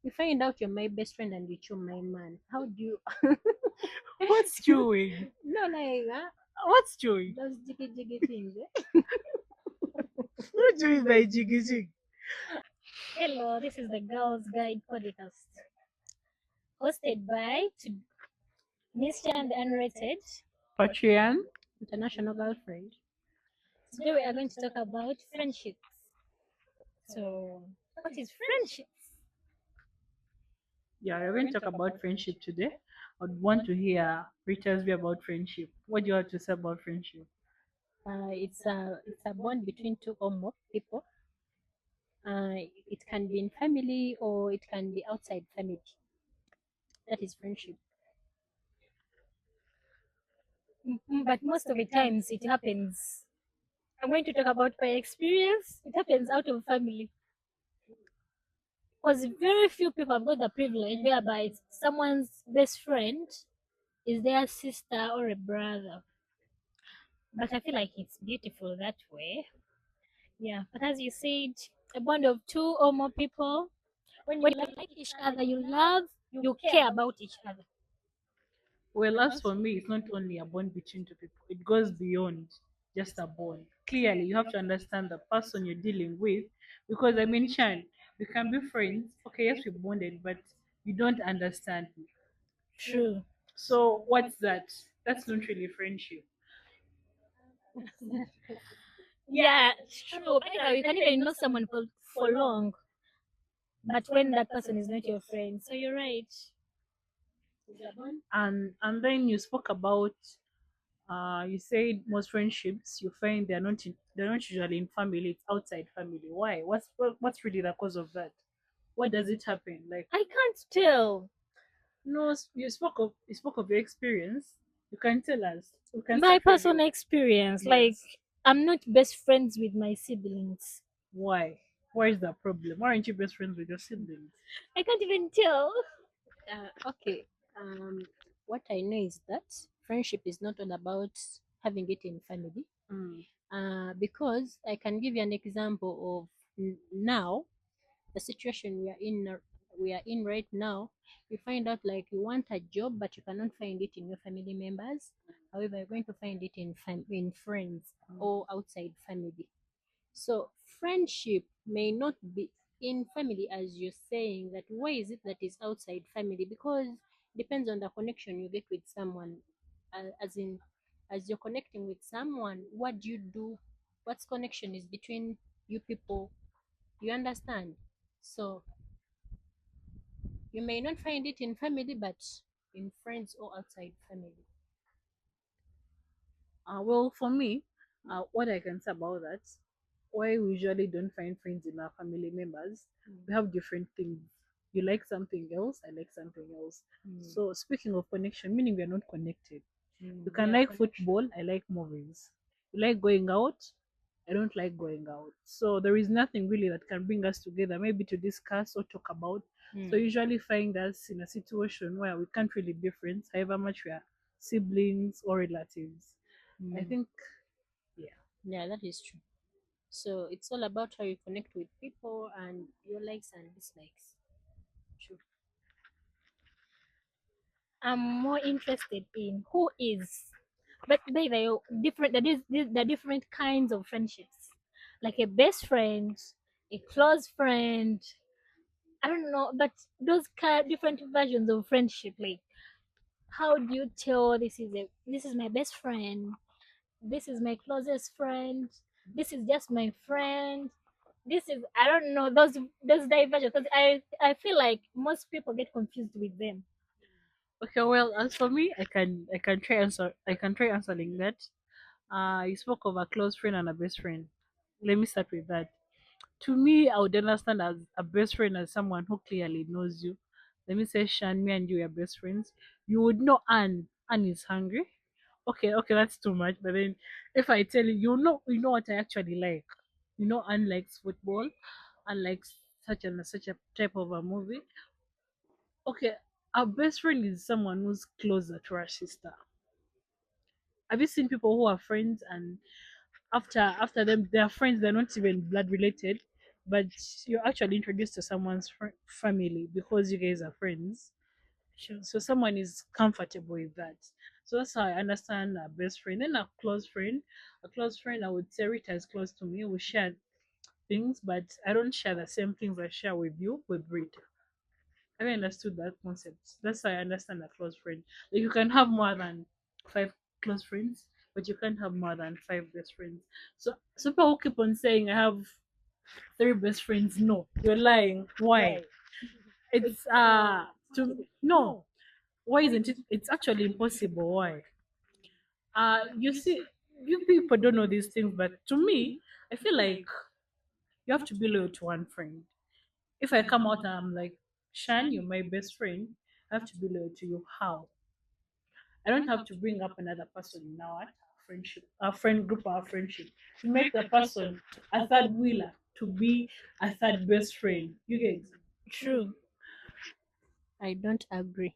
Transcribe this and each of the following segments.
You find out you're my best friend and you chew my man. How do you? What's chewing? No, like What's chewing? those jiggy jiggy things. Eh? What do you mean by jiggy jig? Hello, this is the Girls Guide podcast, hosted by Miss Chan the Unrated Patreon? International Girlfriend. Today we are going to talk about friendships. So, what is friendships? Yeah, we're going to talk about friendship today. I'd want to hear Rita's view about friendship. What do you have to say about friendship? It's a bond between two or more people. It can be in family or it can be outside family. That is friendship. But most of the times it happens. I'm going to talk about my experience. It happens out of family. Because very few people have got the privilege whereby someone's best friend is their sister or a brother. But I feel like it's beautiful that way. Yeah. But as you said, a bond of two or more people, when you like each other, you love, you care about each other. Well, as for me, it's not only a bond between two people, it goes beyond just a bond. Clearly, you have to understand the person you're dealing with because, I mean, Chan, we can be friends. Okay, yes, we're bonded, but you don't understand me. True. So, what's that? That's not really friendship. Yeah, it's true. You can even know someone for long, but when that person is not your friend, so you're right. And then you spoke about you said most friendships you find they're not usually in family, it's outside family. Why? What's really the cause of that? What does it happen like? I can't tell. No, you spoke of your experience. You can tell us. We can My start from you. personal experience, like Yes. I'm not best friends with my siblings. Why? Where is the problem? Why aren't you best friends with your siblings? I can't even tell. Okay. What I know is that friendship is not all about having it in family. Mm. Because I can give you an example of now the situation we are in right now. You find out like you want a job but you cannot find it in your family members. However, you're going to find it in friends or outside family. So friendship may not be in family as you're saying. That why is it that is outside family? Because depends on the connection you get with someone. As in, as you're connecting with someone, what do you do? What's connection is between you people? You understand? So you may not find it in family, but in friends or outside family. Well, for me, what I can say about that, why we usually don't find friends in our family members, we have different things. You like something else, I like something else. Mm. So, speaking of connection, meaning we are not connected. You Mm. can Yeah, like connection. football, I like movies. You like going out, I don't like going out. So, there is nothing really that can bring us together, maybe to discuss or talk about. So, Mm. usually find us in a situation where we can't really be friends, however much we are siblings or relatives. I Mm. think, yeah. Yeah, that is true. So it's all about how you connect with people and your likes and dislikes. True. I'm more interested in who is, but they different. The different kinds of friendships, like a best friend, a close friend. I don't know, but those kind different versions of friendship. Like, how do you tell this is my best friend? This is my closest friend. This is just my friend. This is I don't know those diversions because I feel like most people get confused with them. Okay, well, as for me, I can try answering that. You spoke of a close friend and a best friend. Let me start with that. To me, I would understand as a best friend as someone who clearly knows you. Let me say, Shan, me and you are best friends. You would know Anne is hungry. Okay, that's too much. But then, if I tell you, you know what I actually like. You know, Anne likes football, Anne likes such a type of a movie. Okay, our best friend is someone who's closer to our sister. Have you seen people who are friends and after them, they are friends, they're not even blood related, but you're actually introduced to someone's family because you guys are friends. So someone is comfortable with that. So that's how I understand a best friend. Then a close friend. A close friend, I would say Rita is close to me. We share things, but I don't share the same things I share with you with Rita. I understood that concept. That's how I understand a close friend. Like you can have more than five close friends, but you can't have more than five best friends. So people keep on saying I have three best friends. No, you're lying. Why? Why? It's to no. Why isn't it? It's actually impossible. Why? You see, you people don't know these things, but to me, I feel like you have to be loyal to one friend. If I come out and I'm like, Shan, you're my best friend, I have to be loyal to you. How? I don't have to bring up another person in our friendship, our friend group, our friendship, to make the person a third wheeler, to be a third best friend. You guys, True. I don't agree.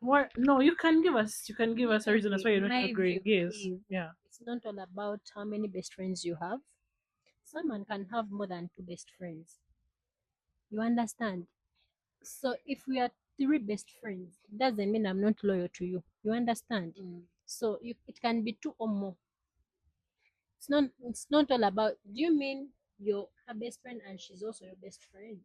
what? No, you can give us a reason as why you're not My agreeing. view Yes, is yeah. it's not all about how many best friends you have. Someone can have more than two best friends. You understand? So if we are three best friends, it doesn't mean I'm not loyal to you. You understand? So it can be two or more. It's not all about, do you mean you're her best friend and she's also your best friend?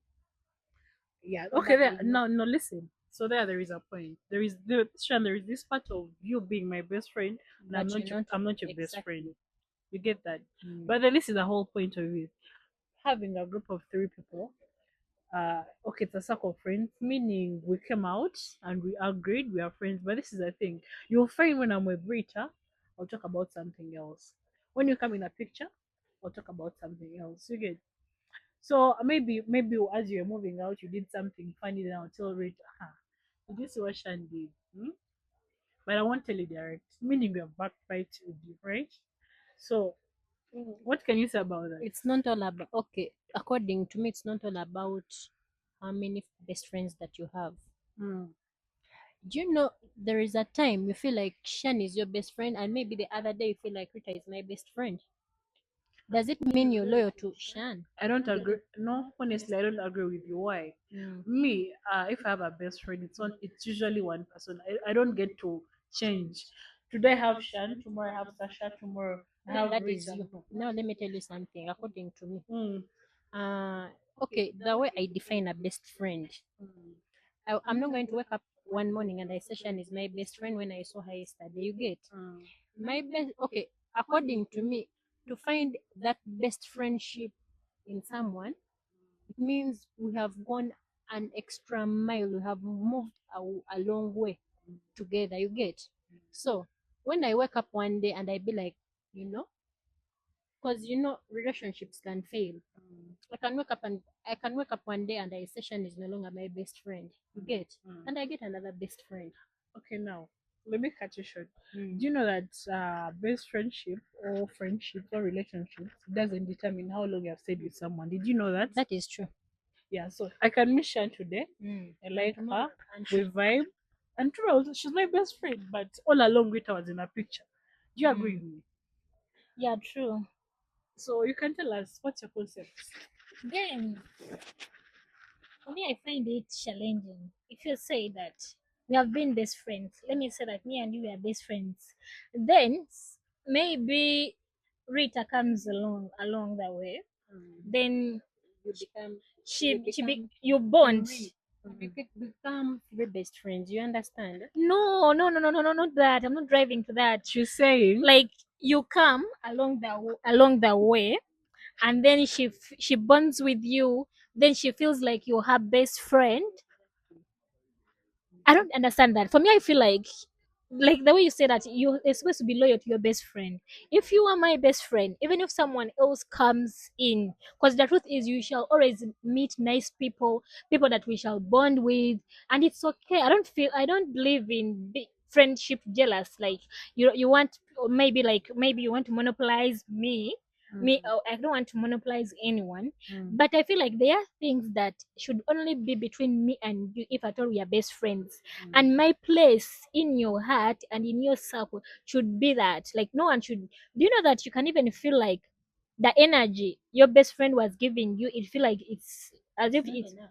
Yeah. Okay. There. Probably not. No. No. Listen. So there is a point. There is this part of you being my best friend, and But you're not I'm not your best friend. exactly. You get that? Mm. But then this is the whole point of it. Having a group of three people. Okay, it's a circle of friends, meaning we came out and we agreed we are friends. But this is the thing. You'll find when I'm with Rita, I'll talk about something else. When you come in a picture, I'll talk about something else. You get. So maybe as you're moving out, you did something funny. Then I'll tell Rita, did you see what Shan did? Hmm? But I won't tell you direct. Meaning we are backbite with you, right? So what can you say about that? It's not all about, okay, according to me, it's not all about how many best friends that you have. Mm. Do you know there is a time you feel like Shan is your best friend, and maybe the other day you feel like Rita is my best friend? Does it mean you're loyal to Shan? I don't agree. No, honestly, I don't agree with you. Why? Mm. Me, if I have a best friend, it's usually one person. I don't get to change. Today I have Shan, tomorrow I have Sasha, tomorrow I have That is Rita. you. Now let me tell you something. According to me, Mm, uh, okay, the way I define a best friend, I'm not going to wake up one morning and I say Shan is my best friend when I saw her yesterday. You get mm, my best. Okay, according to me, to find that best friendship in someone, it means we have gone an extra mile. We have moved a long way together. You get. So when I wake up one day and I be like, you know, because relationships can fail. I can wake up one day and I session is no longer my best friend. You get, mm. and I get another best friend. Okay, now let me cut you short. Mm. Do you know that best friendship or friendships or relationships doesn't determine how long you've stayed with someone? Did you know that? That is true. Yeah, so I can miss Shan today. Mm. I And like tomorrow, her. and We she, vibe. And tomorrow she's my best friend, but all along Rita was in a picture. Do you agree mm. with me? Yeah, true. So you can tell us what's your concept? Then, for me, I find it challenging. If you say that we have been best friends, let me say that me and you are best friends, then maybe Rita comes along that way. Then You become, you bond. three. Become three best friends. You understand? No, no, no, no, no, no, not that. I'm not driving to that. She's saying Like you come along the way, and then she bonds with you. Then she feels like you're her best friend. I don't understand that. For me, I feel like the way you say that you're supposed to be loyal to your best friend. If you are my best friend, even if someone else comes in, because the truth is you shall always meet nice people, people that we shall bond with, and it's okay. I don't believe in friendship jealous. Like you want, or maybe you want to monopolize me. I don't want to monopolize anyone, but I feel like there are things that should only be between me and you, if at all we are best friends. And my place in your heart and in your circle should be that. Like no one should. Do you know that you can even feel like the energy your best friend was giving you, it feel like it's as if Not it's enough.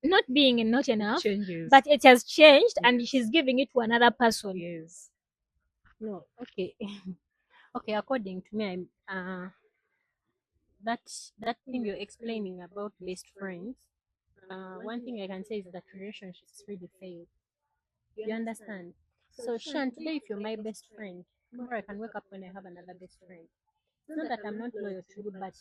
not being not It enough, changes. but it has changed and Yes. she's giving it to another person. Yes. No, okay. Okay, according to me, I'm that that thing you're explaining about best friends. One thing I can say is that relationships really fail. You understand? So, Shan, today if you're my best friend, tomorrow I can wake up when I have another best friend. It's not that I'm not loyal to you, but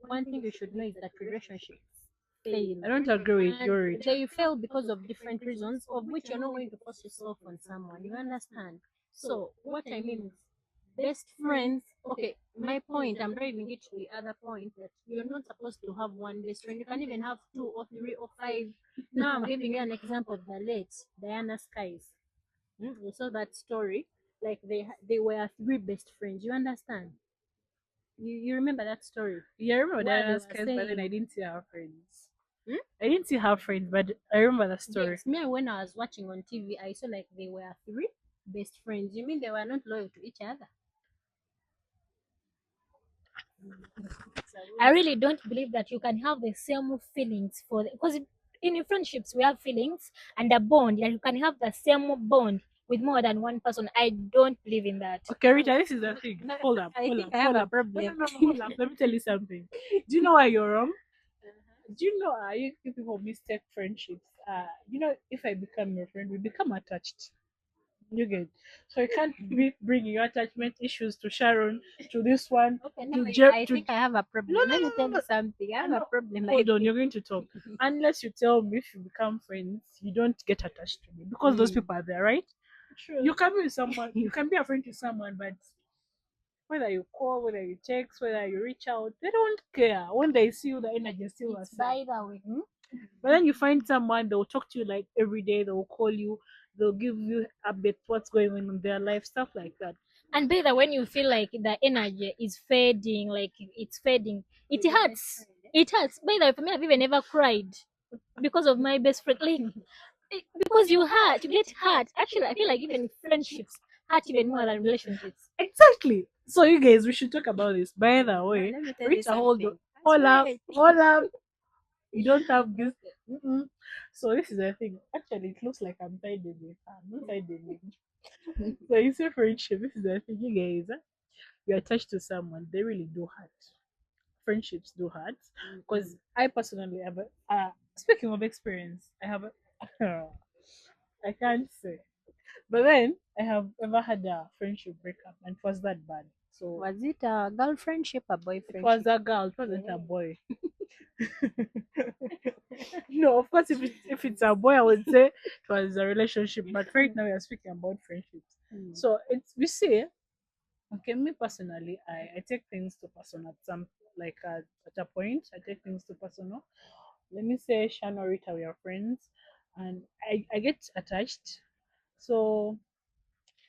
one thing you should know is that relationships fail. I don't agree with And your they fail because of different reasons, of which you're not going to force yourself on someone. You understand? So, what I mean is, best friends, okay, my point, I'm driving it to the other point that you're not supposed to have one best friend. You can even have two or three or five. Now, I'm giving you an example of the late Diana Skies. You saw that story? Like they were three best friends. You understand? You remember that story? Yeah, I remember Where they Diana's were case, but then I saying, didn't see her friends. hmm? I didn't see her friends, but I remember the story. Yes, me when I was watching on TV, I saw like they were three best friends. You mean they were not loyal to each other? I really don't believe that you can have the same feelings for because in friendships we have feelings and a bond that you can have the same bond with more than one person. I don't believe in that. Okay, Rita, this is the thing. No, Hold up, I hold think up, I have hold a up. No, no, problem. no, no, hold up. Let me tell you something. Do you know why you're wrong? Do you know you people mistake friendships? If I become your friend, we become attached. You get, so you can't be bringing your attachment issues to Sharon, to this one, Okay, to now Jeff, I to think I have a no, problem. no, Let no, me no, tell no. you something. I have a No, problem. I hold on, think. you're going to talk. Unless you tell me if you become friends, you don't get attached to me because those Mm, people are there, right? true. You can be with someone, you can be a friend to someone, but whether you call, whether you text, whether you reach out, they don't care. When they see you, the energy is still the It's same. by the way. But then you find someone, they'll talk to you like every day, they'll call you, they'll give you updates what's going on in their life, stuff like that. And better when you feel like the energy is fading, like it's fading, it With your best hurts. friend, eh? It hurts. By the way, for me, I've even never cried because of my best friend. Like because you hurt, you get hurt. Actually, I feel like even friendships hurt even more than relationships. Exactly. So you guys, we should talk about this. By the Now, way, let me tell you Rita, hold on. something. Hold up, Wait. hold up. You don't have this. Mm-mm. So this is the thing. Actually, it looks like I'm tied in it. I'm not tied in it. So you say friendship. This is the thing, you guys. You're attached to someone. They really do hurt. Friendships do hurt. Because I personally have a. Speaking of experience, I have a. I can't say. But then I have ever had a friendship breakup, and it was that bad. So Was it a girl friendship or it boyfriend? was a girl. It wasn't a boy. No, of course, if it's a boy, I would say it was a relationship. But right now, we are speaking about friendships. So it's we see. Okay, me personally, I take things to personal. At some like at a point, I take things to personal. Let me say, Shan or Rita, we are friends, and I get attached. So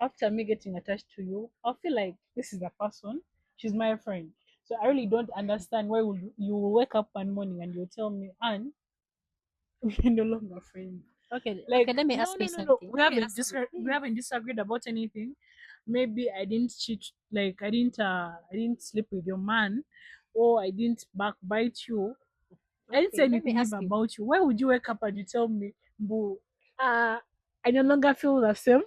after me getting attached to you, I feel like this is the person. She's my friend. So I really don't understand why would you will wake up one morning and you tell me, Anne, we're no longer friends. Okay, Like okay, let me no, ask no, you no, no. something. We Let me haven't ask you. we haven't disagreed about anything. Maybe I didn't cheat, like I didn't sleep with your man, or I didn't backbite you. I didn't say Okay, let me anything ask even you. about you. Why would you wake up and you tell me, Boo, I no longer feel the same,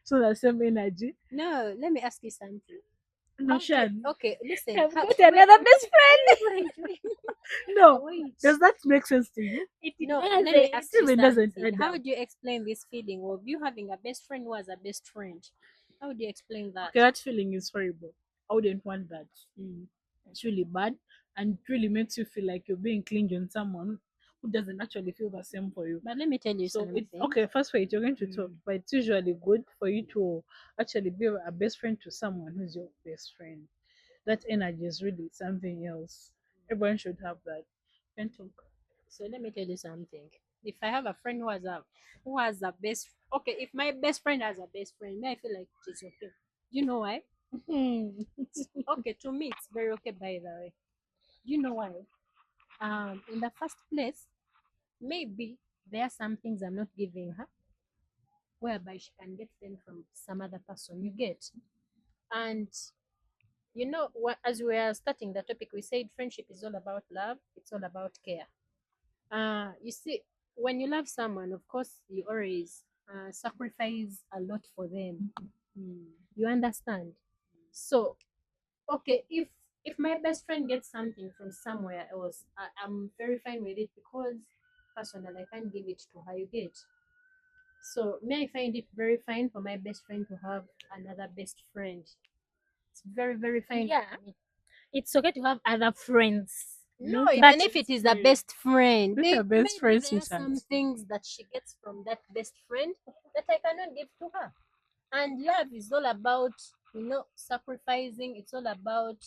so the same energy? No, let me ask you something. No, How do you, Shan. okay, listen. I've How, got wait, another best friend. wait. No, Wait. does that make sense to you? It No, does let me it. ask It you even doesn't something. add How up. do you explain this feeling of you having a best friend who was a best friend? How do you explain that? Okay, that feeling is horrible. I wouldn't want that. It's really bad, and it really makes you feel like you're being clingy on someone who doesn't actually feel the same for you. But let me tell you So it's something. okay. First, wait, you're going to talk, but it's usually good for you to actually be a best friend to someone who's your best friend. That energy is really something else. Everyone should have that. You can talk. So let me tell you something. If I have a friend who has a best, okay, if my best friend has a best friend, me I feel like it's okay. You know why? Okay, to me it's very okay. By the way, you know why? In the first place, maybe there are some things I'm not giving her, whereby she can get them from some other person. You get, and You know, as we are starting the topic, we said friendship is all about love. It's all about care. You see, when you love someone, of course, you always sacrifice a lot for them. You understand? So, okay, if my best friend gets something from somewhere else, I'm very fine with it because personally, I can't give it to her. You get? So, may I find it very fine for my best friend to have another best friend. It's very, very fine. Yeah. For me. It's okay to have other friends. No, Not even But if it is a best friend, Not a best maybe friend, there are some sweetheart. things that she gets from that best friend that I cannot give to her. And love is all about, sacrificing. It's all about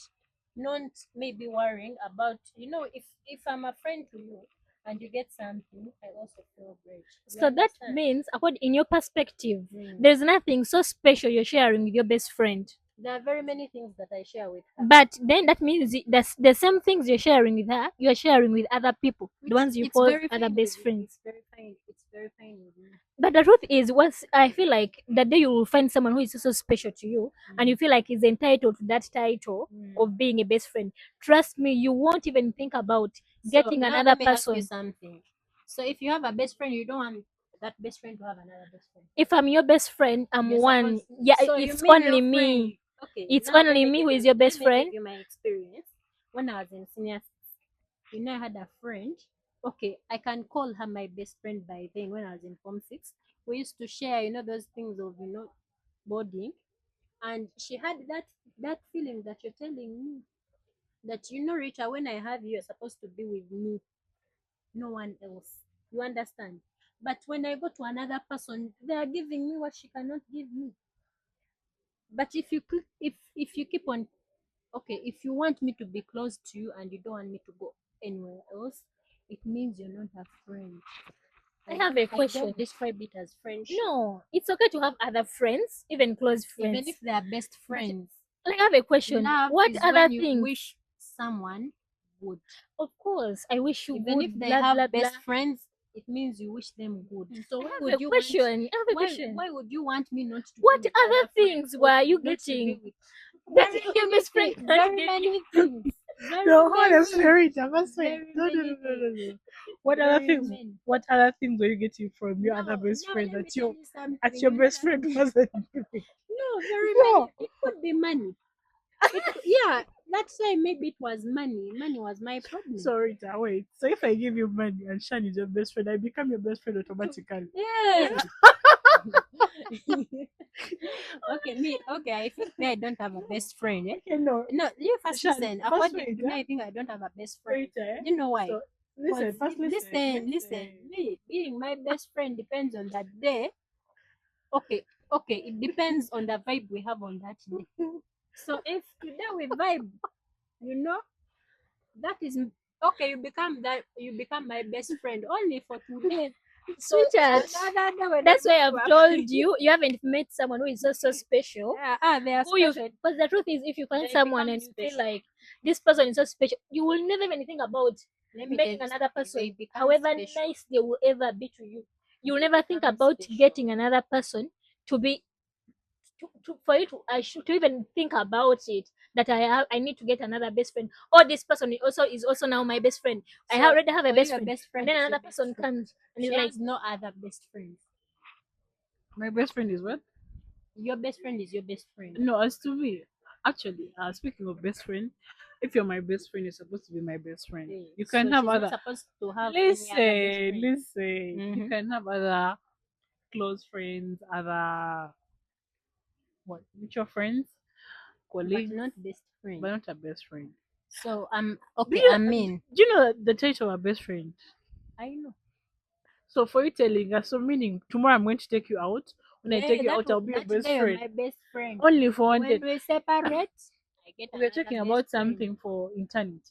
not maybe worrying about, if I'm a friend to you and you get something, I also feel great. You so that understand? means, according in your perspective, Mm. there's nothing so special you're sharing with your best friend. There are very many things that I share with her. But then that means the same things you're sharing with her, you're sharing with other people, the ones you It's call very other fine best with me. friends. It's very fine. It's very fine with me. But the truth is, once I feel like the day you will find someone who is also special to you, and you feel like he's entitled to that title of being a best friend, trust me, you won't even think about getting now another let me ask you person. something. So if you have a best friend, you don't want that best friend to have another best friend. If I'm your best friend, I'm You're one. supposed- Yeah, so you it's mean only your me. friend- Okay, It's now only me who is your best let me friend. give you my experience. When I was in senior six, I had a friend. Okay, I can call her my best friend by then. When I was in form 6, we used to share, those things of boarding, and she had that feeling that you're telling me that Rita, when I have you, you're supposed to be with me, no one else. You understand? But when I go to another person, they are giving me what she cannot give me. But if you keep on, okay, if you want me to be close to you and you don't want me to go anywhere else, it means you're not a friend. I have a I question. don't describe it as friendship. No, it's okay to have other friends, even close Even friends. if they are best friends. I have a question. Love What is other when you things? wish someone good. Of course, I wish you Even good. if they Blah have blah best blah. friends, it means you wish them good. So I why have would a you question. I have a why question. why would you want me not to What be with other other friends things or were you not to be getting with that very your many best friend things, can't very get many you? things, very No, many, honestly, Rita, that's fine. very No, no, no, many no, no, things, no. What other very things? many. What other things were you getting from your Now, other best now friend let me that tell your you something. at your You know best that friend wasn't giving? no, very many. No. It could be money. Yeah, that's why maybe it was money. Money was my problem. So Rita, wait. So if I give you money and Shan is your best friend, I become your best friend automatically. Yeah. Okay, me. Okay, I think me, I don't have a best friend. Eh? Okay, no. No, you first Shan, listen. first According wait, to me, I think I don't have a best friend. wait, eh? You know why? So listen, Because first listen. listen. Me being my best friend depends on that day. Okay, it depends on the vibe we have on that day. So if today we vibe, you know, that is okay. You become my best friend only for today. So Sweetheart, another day when that's I go why to I've a told you haven't met someone who is so special. yeah, they are Who you? special. Because the truth is, if you find They someone become and you feel special. like this person is so special, you will never even think about Let me making tell you another something, they person, become however special. nice they will ever be to you. You will They never think become about special. getting another person to be for you to to even think about it, that I need to get another best friend, or this person is also now my best friend. I So, already have a for you, best your friend, best friend and then is your another best person friend. comes and She is like, has no other best friends. My best friend is what? Your best friend is your best friend. No, as to me, actually, speaking of best friend, if you're my best friend, you're supposed to be my best friend. Okay. You So can have she's not other. supposed to have any other best friend. Listen. You Mhm. can have other close friends, other what mutual friends, But colleagues, not best friend. but not a best friend. So Do okay, you I mean, do you know the title of a best friend? I know. So for you telling us, so meaning tomorrow I'm going to take you out. When I take you out, I'll be your That best day you're friend. my best friend. Only for one When day. we separate, I get We're another talking best about friend. something for eternity.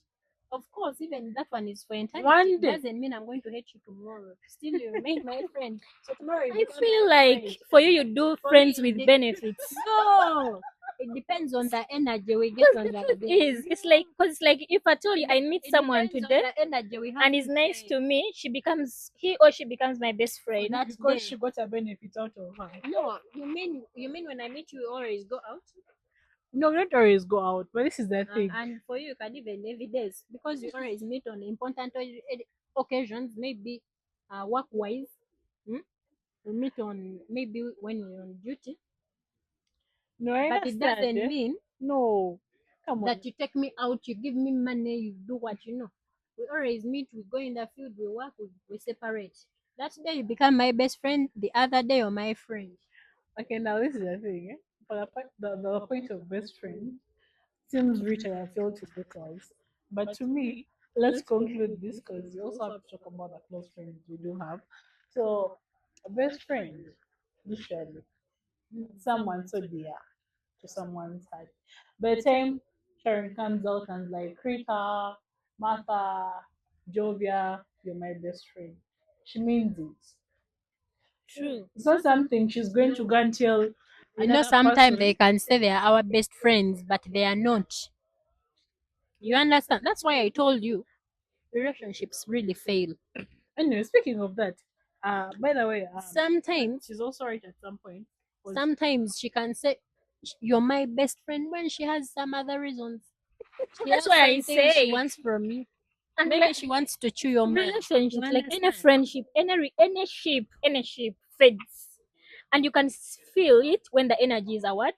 Of course, even that one is for eternity. One It day. doesn't mean I'm going to hate you tomorrow. Still, you remain my friend. So tomorrow you I become feel my like friend. for you do For friends me, with benefits. no. It depends on the energy we get Because on the that truth day. is, it's like, because it's like if I told you I meet It someone depends on today the energy we have and is nice today to me, he or she becomes my best for friend. that Because day. she got a benefit out of her. No, you mean when I meet you, we always go out? No, we don't always go out, but this is the thing. And for you, you can even every days because you always meet on important occasions, maybe work wise. Hmm? We meet on maybe when we're on duty, No, I but it understand. doesn't Eh? mean No, come on. that you take me out, you give me money, you do what you know. We always meet, we go in the field, we work, we separate. That day you become my best friend, the other day you're my friend. Okay, now this is the thing. Eh? For the point of best friend seems rich and I feel to details. But to me, let's conclude this because we also have to talk about the close friends we do have. So, a best friend, literally, someone so dear to someone's heart. By the time Sharon comes out and like, Rita, Martha, Jovia, you're my best friend, she means it. True. It's not something she's going to go and tell You know, another sometimes they person. can say they are our best friends, but they are not. You understand? That's why I told you relationships really fail. Anyway, speaking of that, by the way, Sometimes, she's also right at some point. Was sometimes she can say you're my best friend when she has some other reasons. She That's has why I something she say. wants from you. And Maybe she wants to chew your mind. You relationships, like any understand? friendship, any ship fades, and you can feel it when the energy is a what.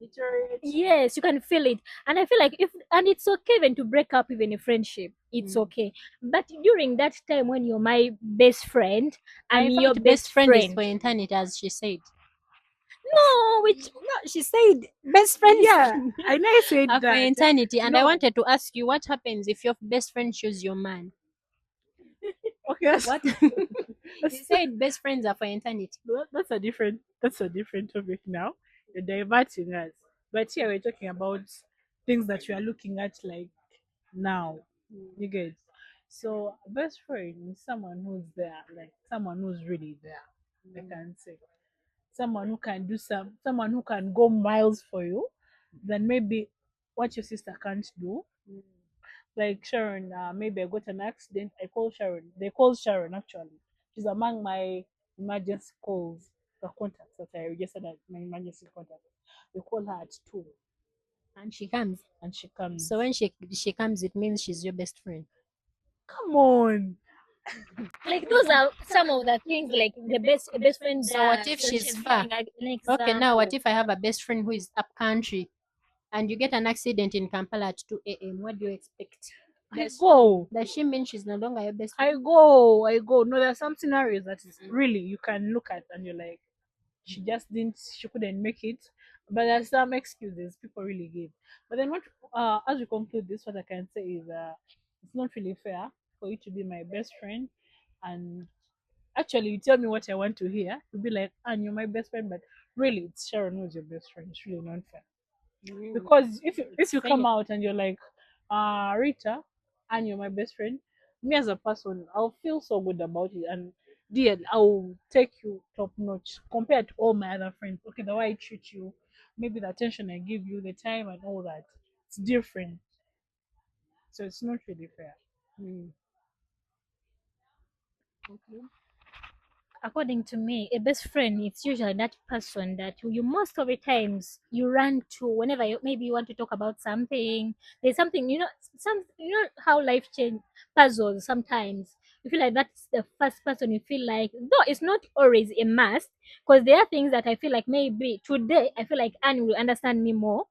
deteriorate. Yes, you can feel it. And I feel like if, and it's okay even to break up even a friendship, it's okay. But during that time when you're my best friend, I'm I your thought best best friend is friend. for eternity, as she said. No, which No, she said best friends Yeah, I know I said are for that. eternity. And I No. wanted to ask you what happens if your best friend chooses your man? Okay, that's, What? You that's, said best friends are for eternity. that's a different topic now. You're diverting us. But here we're talking about things that you are looking at like now. You get. So best friend is someone who's there, like someone who's really there. I can say someone who can do someone who can go miles for you, than maybe what your sister can't do. Like Sharon, maybe I got an accident. I call Sharon. They call Sharon actually. She's among my emergency calls, the contacts that I registered as my emergency contact. They call her at 2 And she comes. and she comes. So when she comes, it means she's your best friend. Come on. like those are some of the things like the best friend So what does. if So she's she's far? giving an Okay, now what example. if I have a best friend who is up country and you get an accident in Kampala at 2 a.m.? What do you expect? I go. Does she mean she's no longer your best I friend? go. I go. No, there are some scenarios that really you can look at and you're like, she couldn't make it. But there's some excuses people really give. But then what as we conclude this, what I can say is it's not really fair for you to be my best friend and actually you tell me what I want to hear. You'll be like, and you're my best friend, but really it's Sharon who's your best friend. It's really not fair. Because if you come fair. out and you're like, Rita, and you're my best friend, me as a person, I'll feel so good about it, and dear, I'll take you top notch compared to all my other friends. Okay, the way I treat you, maybe the attention I give you, the time and all that, it's different. So it's not really fair. Mm. According to me, a best friend is usually that person that you most of the times you run to whenever maybe you want to talk about something. There's something, how life change puzzles sometimes. You feel like that's the first person you feel like, though it's not always a must, because there are things that I feel like maybe today I feel like Anne will understand me more,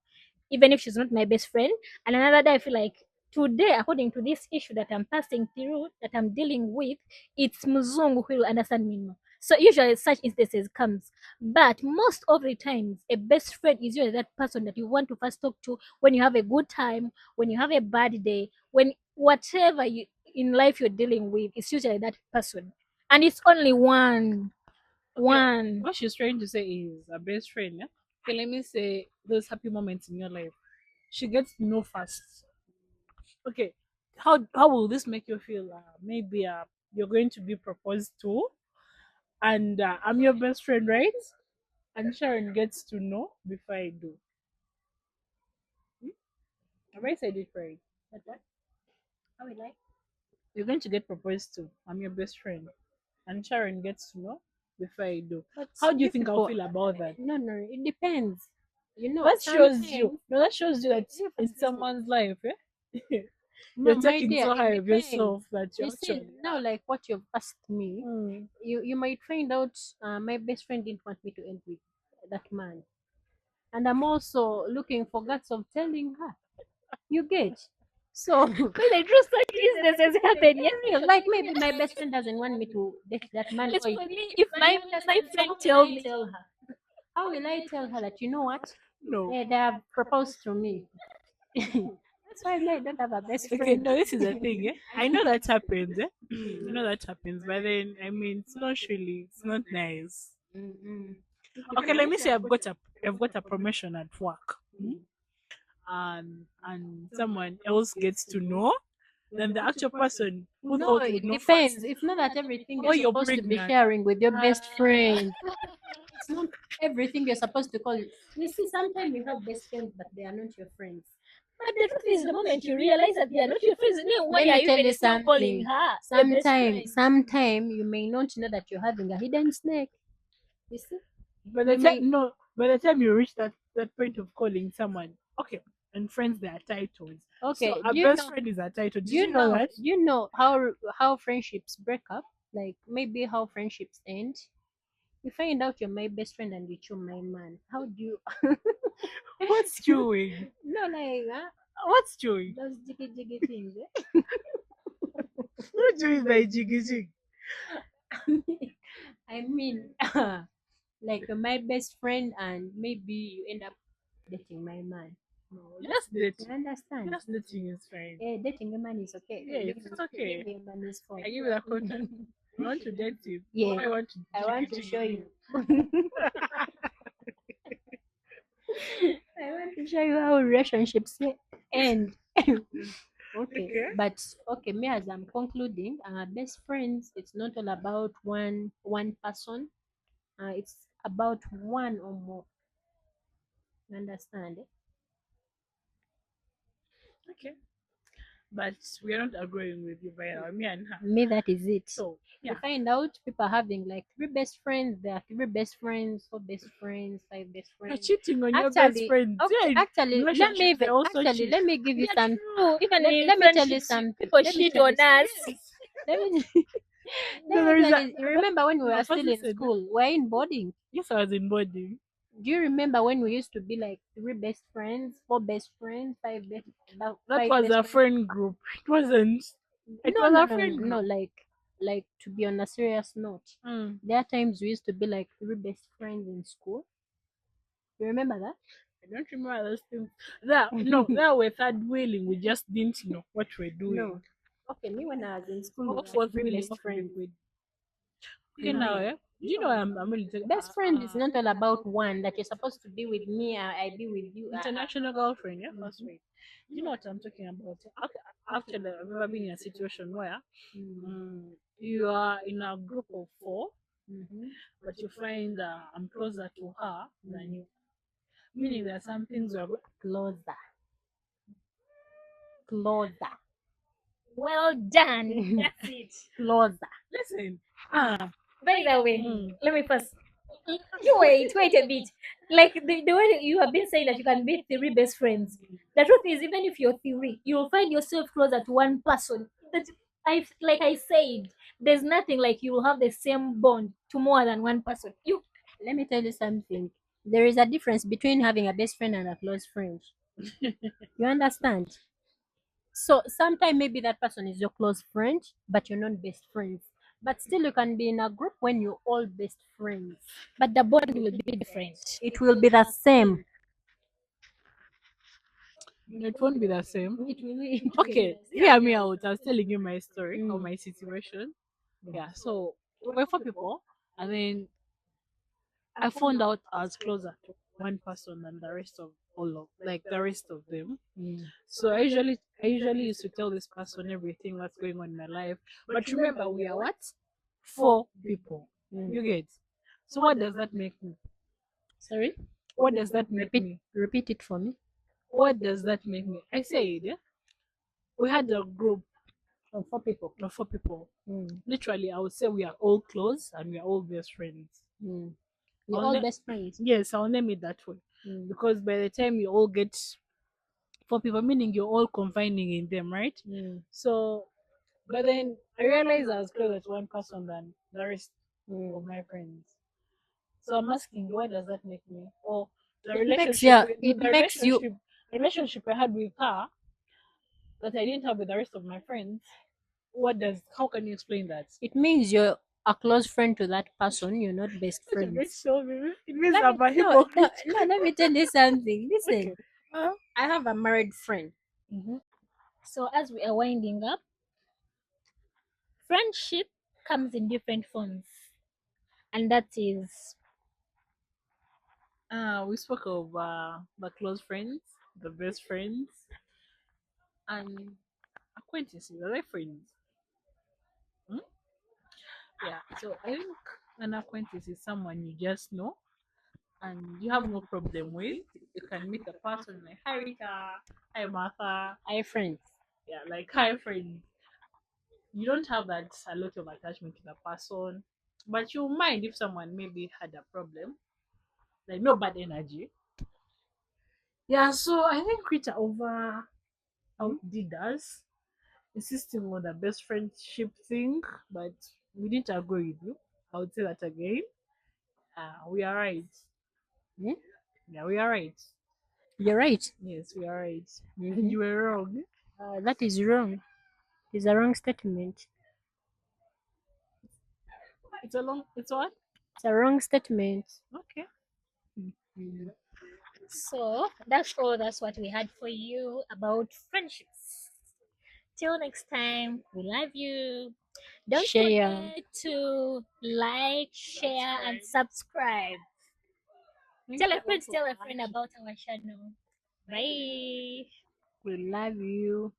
even if she's not my best friend. And another day I feel like today, according to this issue that I'm passing through, that I'm dealing with, it's Muzungu who will understand me more. So usually such instances comes. But most of the times, a best friend is usually that person that you want to first talk to when you have a good time, when you have a bad day, when whatever you in life you're dealing with, it's usually that person. And it's only one. Okay, One. what she's trying to say is a best friend. Yeah? Okay, let me say those happy moments in your life. She gets to know first. Okay, how will this make you feel? Maybe you're going to be proposed to, and I'm your best friend, right? And Sharon gets to know before I do. Have I said it right? But what? How we like? You're going to get proposed to. I'm your best friend, and Sharon gets to know before I do. But How do you you think I'll people, feel about that? no, it depends. You know, That shows you. sometimes, No, that shows you that if in someone's life, eh? no, You're my taking dear, so it high of depends. yourself that you You see, actually now like what you've asked me, are. you might find out my best friend didn't want me to end with that man, and I'm also looking for guts of telling her. You get so. But like true such instances happen, yeah. Real. Like maybe my best friend doesn't want me to date that man. It's Or for me if but my you understand, my so friend how will tell I me tell her? How will I tell her that you know what? No. Yeah, they have proposed to me. That's why I don't have a best Okay, friend. no, this is the thing, eh? I know that happens, eh? I know that happens, but then I mean it's not nice. Mm-mm. Okay, let me say I've got a promotion at work. And someone else gets to know, then the actual person who No, thought would it know depends. first. It's not that everything Oh, you're you're supposed to be pregnant. sharing with your best friend. It's not everything you're supposed to call it. You see, sometimes you have best friends, but they are not your friends. but the truth is the moment you realize that they are not your friends, then why Let are me you tell even you still calling something. her your best friend? Sometime you may not know that you're having a hidden snake. You see, By the you time may. no, by the time you reach that point of calling someone, okay, and friends they are titles. So Okay. a best friend is a title. Did you know that? Do you know how friendships break up? Like maybe how friendships end. You find out you're my best friend and you choose my man. How do you? What's chewing? No, like What's chewing? those jiggy jiggy things. Eh? What chewing by jiggy jig? I mean, like you're my best friend and maybe you end up dating my man. No, just You dating. understand? Just dating is fine. Yeah, dating a man is okay. Yes, it's okay. Dating a man is fine. I give you that contract. I want to date you. Yeah, I want to. I want to show you. I want to show you how relationships end. Okay, Okay. but okay, me as I'm concluding, best friends, it's not all about one person. It's about one or more. You understand? Okay. But we are not agreeing with you, by me and her. Me, that is it. So You yeah. find out people are having like three best friends. There are three best friends, four best friends, five best You're friends. cheating on your best Actually, friend. okay, Yeah, in actually, let me relationships they even also actually cheat. let me give you Yeah, some. true. Even in Let me tell you friendships, something. people Let me shit tell you. on us. Let me No, let me there is tell a you. You remember when we no, were first still in listen. school? We were in boarding. Yes, I was in boarding. Do you remember when we used to be like three best friends, four best friends, That five was best a friends? friend group. It wasn't. It No, was no, a no, no, friend no. group. Like to be on a serious note, Mm. there are times we used to be like three best friends in school. You remember that? I don't remember those things. That no, that we're third wheeling. We just didn't know what we're doing. No. Okay, me when I was in school, we What were was three wheeling? best What we friends. could. Okay, No, now, no. yeah. You know, I'm really Best friend is not all about one that you're supposed to be with me. I be with you. international girlfriend. Yeah, that's Mhm. right. You know what I'm talking about. Actually, I've ever been in a situation where you are in a group of four, Mhm. but you find I'm closer to her than you. Meaning there are some things we're Closer, closer, Well done. That's it. closer. listen. By the way, Mm. let me first. You wait a bit. Like the way you have been saying that you can be three best friends. The truth is, even if you're three, you'll find yourself closer to one person. That like I said, there's nothing like you will have the same bond to more than one person. You Let me tell you something. There is a difference between having a best friend and a close friend. You understand? So sometimes maybe that person is your close friend, but you're not best friends. But still, you can be in a group when you're all best friends. but the bond will be different. It will be the same. It won't be the same. It will be. Okay, hear me out. I was telling you my story or Mm. my situation. Yeah, so we're four people, and then I found out I was closer to one person than the rest of like the rest of them. Mm. So I usually used to tell this person everything that's going on in my life. But remember, we are what? Four people. Mm. You get? So what does that make me? Sorry? What does that make Repeat me? repeat it for me. What does that make me? I said, yeah, we had a group Oh, four people. of four people. Mm. Literally, I would say we are all close and we are all best friends. Mm. You're I'll all ne- best friends. yes, I'll name it that way. Mm. Because by the time you all get 4 people, meaning you're all confining in them, right? Mm. So, but then I realized I was closer to one person than the rest of Mm. my friends. So I'm asking, what does that make me? Or the It makes relationship, yeah. with- It the makes you. relationship I had with her that I didn't have with the rest of my friends. How can you explain that? It means you're a close friend to that person. You're not best Such a great friends. show, baby. It means Let me I'm a no no hypocrite. no. Let me tell you something. Listen, Okay. Uh, I have a married friend. So as we are winding up, friendship comes in different forms, and that is we spoke of the close friends, the best friends, and acquaintances. Are they friends? Hmm? Yeah. So I think an acquaintance is someone you just know and you have no problem with. You can meet a person like, hi Rita, hi Martha. I friends. Yeah, like hi friend. You don't have that a lot of attachment to the person, but you mind if someone maybe had a problem, like no bad energy. Yeah, so I think Rita outdid us, insisting on the best friendship thing, but we didn't agree with you. I would say that again. We are right. Hmm? Yeah, we are right. You're right. Yes, we are right. And Mhm. you were wrong. That is wrong. It's a wrong statement. It's what? It's a wrong statement. Okay. Mhm. so. That's all. That's what we had for you about friendships. Till next time, we love you. Don't Share. forget to like, share, and subscribe. Tell a friend about our channel. Bye. We love you.